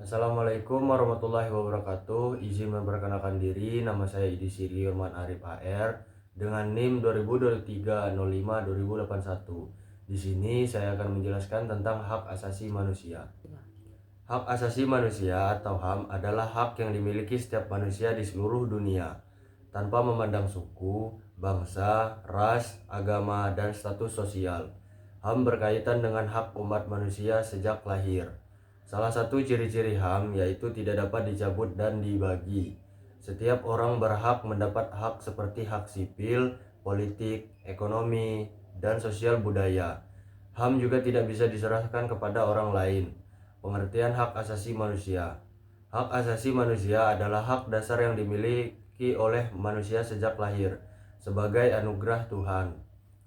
Assalamualaikum warahmatullahi wabarakatuh. Izin memperkenalkan diri, nama saya Idi Siri Urman Arif AR dengan NIM 2023052081. Di sini saya akan menjelaskan tentang hak asasi manusia. Hak asasi manusia atau HAM adalah hak yang dimiliki setiap manusia di seluruh dunia tanpa memandang suku, bangsa, ras, agama, dan status sosial. HAM berkaitan dengan hak umat manusia sejak lahir. Salah satu ciri-ciri HAM yaitu tidak dapat dicabut dan dibagi. Setiap orang berhak mendapat hak seperti hak sipil, politik, ekonomi, dan sosial budaya. HAM juga tidak bisa diserahkan kepada orang lain. Pengertian hak asasi manusia. Hak asasi manusia adalah hak dasar yang dimiliki oleh manusia sejak lahir sebagai anugerah Tuhan.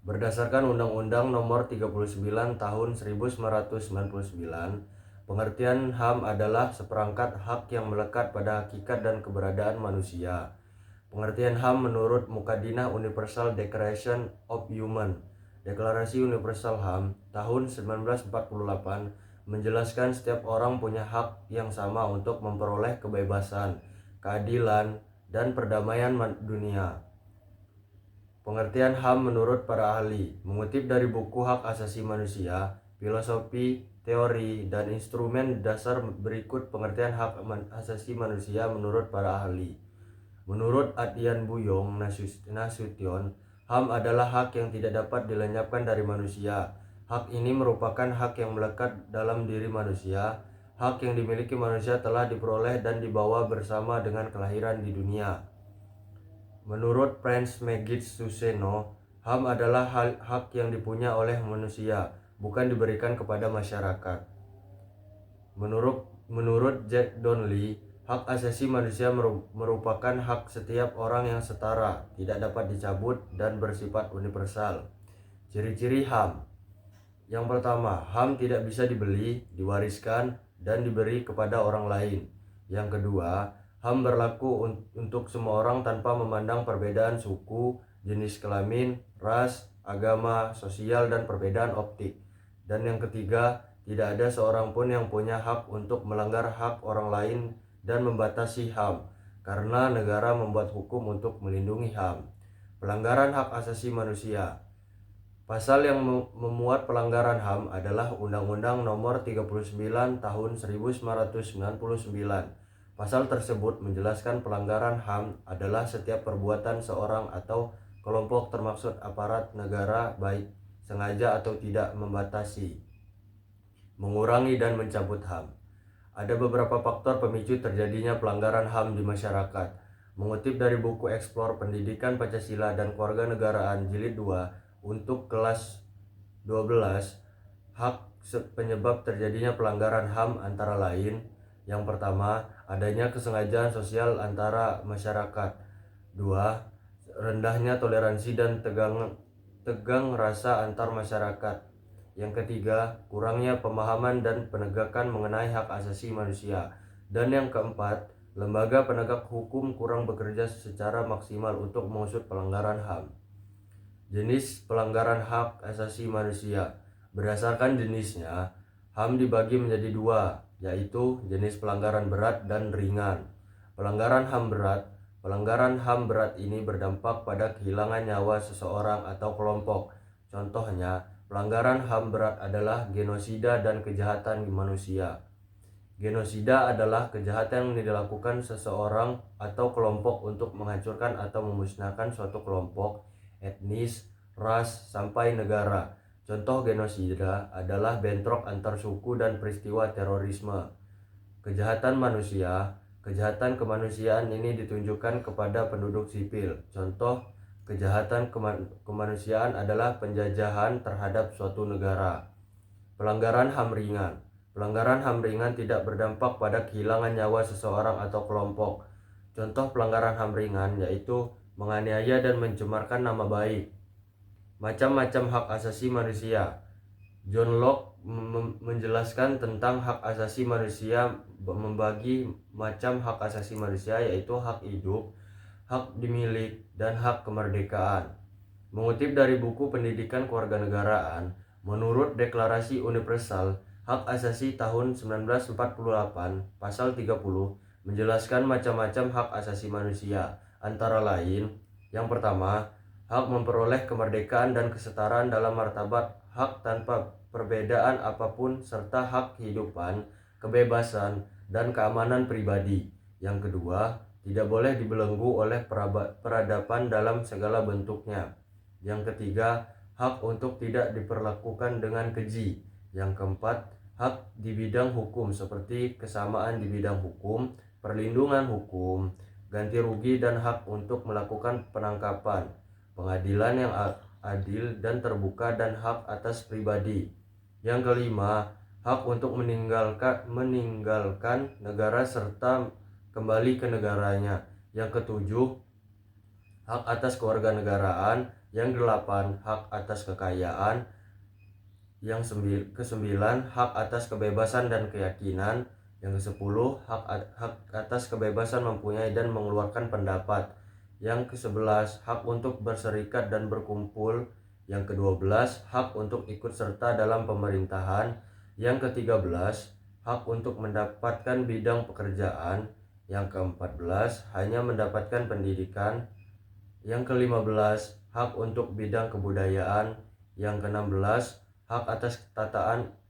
Berdasarkan Undang-Undang Nomor 39 Tahun 1999, pengertian HAM adalah seperangkat hak yang melekat pada hakikat dan keberadaan manusia. Pengertian HAM menurut Mukadinah Universal Declaration of Human, Deklarasi Universal HAM tahun 1948, menjelaskan setiap orang punya hak yang sama untuk memperoleh kebebasan, keadilan, dan perdamaian dunia. Pengertian HAM menurut para ahli, mengutip dari buku Hak Asasi Manusia, Filosofi, Teori, dan Instrumen Dasar berikut pengertian hak asasi manusia menurut para ahli. Menurut Adhian Buyong Nasution, HAM adalah hak yang tidak dapat dilenyapkan dari manusia. Hak ini merupakan hak yang melekat dalam diri manusia. Hak yang dimiliki manusia telah diperoleh dan dibawa bersama dengan kelahiran di dunia. Menurut Franz Megid Suseno, HAM adalah hak yang dipunya oleh manusia, bukan diberikan kepada masyarakat. Menurut Jack Donnelly, hak asasi manusia merupakan hak setiap orang yang setara, tidak dapat dicabut, dan bersifat universal. Ciri-ciri HAM. Yang pertama, HAM tidak bisa dibeli, diwariskan, dan diberi kepada orang lain. Yang kedua, HAM berlaku untuk semua orang tanpa memandang perbedaan suku, jenis kelamin, ras, agama, sosial, dan perbedaan optik. Dan yang ketiga, tidak ada seorang pun yang punya hak untuk melanggar hak orang lain dan membatasi HAM, karena negara membuat hukum untuk melindungi HAM. Pelanggaran hak asasi manusia. Pasal yang memuat pelanggaran HAM adalah Undang-Undang Nomor 39 Tahun 1999. Pasal tersebut menjelaskan pelanggaran HAM adalah setiap perbuatan seorang atau kelompok termaksud aparat negara baik sengaja atau tidak membatasi, mengurangi dan mencabut HAM. Ada beberapa faktor pemicu terjadinya pelanggaran HAM di masyarakat. Mengutip dari buku Eksplor Pendidikan Pancasila dan Kewarganegaraan Jilid 2 untuk kelas 12, hak penyebab terjadinya pelanggaran HAM antara lain: yang pertama, adanya kesengajaan sosial antara masyarakat. 2. Rendahnya toleransi dan tegang rasa antar masyarakat. Yang ketiga, kurangnya pemahaman dan penegakan mengenai hak asasi manusia. Dan yang keempat, lembaga penegak hukum kurang bekerja secara maksimal untuk mengusut pelanggaran HAM. Jenis pelanggaran hak asasi manusia. Berdasarkan jenisnya, HAM dibagi menjadi dua, yaitu jenis pelanggaran berat dan ringan. Pelanggaran HAM berat ini berdampak pada kehilangan nyawa seseorang atau kelompok. Contohnya, pelanggaran HAM berat adalah genosida dan kejahatan manusia. Genosida adalah kejahatan yang dilakukan seseorang atau kelompok untuk menghancurkan atau memusnahkan suatu kelompok, etnis, ras, sampai negara. Contoh genosida adalah bentrok antar suku dan peristiwa terorisme. Kejahatan manusia. Kejahatan kemanusiaan ini ditunjukkan kepada penduduk sipil. Contoh Kejahatan kemanusiaan adalah penjajahan terhadap suatu negara. Pelanggaran HAM ringan. Pelanggaran HAM ringan tidak berdampak pada kehilangan nyawa seseorang atau kelompok. Contoh pelanggaran HAM ringan yaitu menganiaya dan mencemarkan nama baik. Macam-macam hak asasi manusia. John Locke menjelaskan tentang hak asasi manusia, membagi macam hak asasi manusia yaitu hak hidup, hak dimiliki, dan hak kemerdekaan. Mengutip dari buku Pendidikan Kewarganegaraan, menurut Deklarasi Universal Hak Asasi tahun 1948, pasal 30, menjelaskan macam-macam hak asasi manusia, antara lain, yang pertama, hak memperoleh kemerdekaan dan kesetaraan dalam martabat, hak tanpa perbedaan apapun, serta hak kehidupan, kebebasan, dan keamanan pribadi. Yang kedua, tidak boleh dibelenggu oleh peradaban dalam segala bentuknya. Yang ketiga, hak untuk tidak diperlakukan dengan keji. Yang keempat, hak di bidang hukum seperti kesamaan di bidang hukum, perlindungan hukum, ganti rugi, dan hak untuk melakukan penangkapan, pengadilan yang adil dan terbuka, dan hak atas pribadi. Yang kelima, hak untuk meninggalkan negara serta kembali ke negaranya. Yang ketujuh, hak atas kewarganegaraan. Yang delapan, hak atas kekayaan. Yang kesembilan, hak atas kebebasan dan keyakinan. Yang kesepuluh, hak atas kebebasan mempunyai dan mengeluarkan pendapat. Yang kesebelas, hak untuk berserikat dan berkumpul. Yang kedua belas, hak untuk ikut serta dalam pemerintahan. Yang ketiga belas, hak untuk mendapatkan bidang pekerjaan. Yang keempat belas, hanya mendapatkan pendidikan. Yang kelima belas, hak untuk bidang kebudayaan. Yang keenam belas, hak atas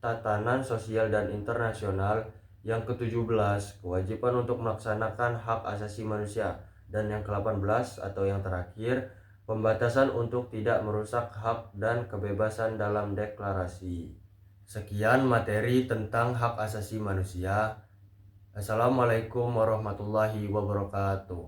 tatanan sosial dan internasional. Yang ke-17, kewajiban untuk melaksanakan hak asasi manusia. Dan yang ke-18 atau yang terakhir, pembatasan untuk tidak merusak hak dan kebebasan dalam deklarasi. Sekian materi tentang hak asasi manusia. Assalamualaikum warahmatullahi wabarakatuh.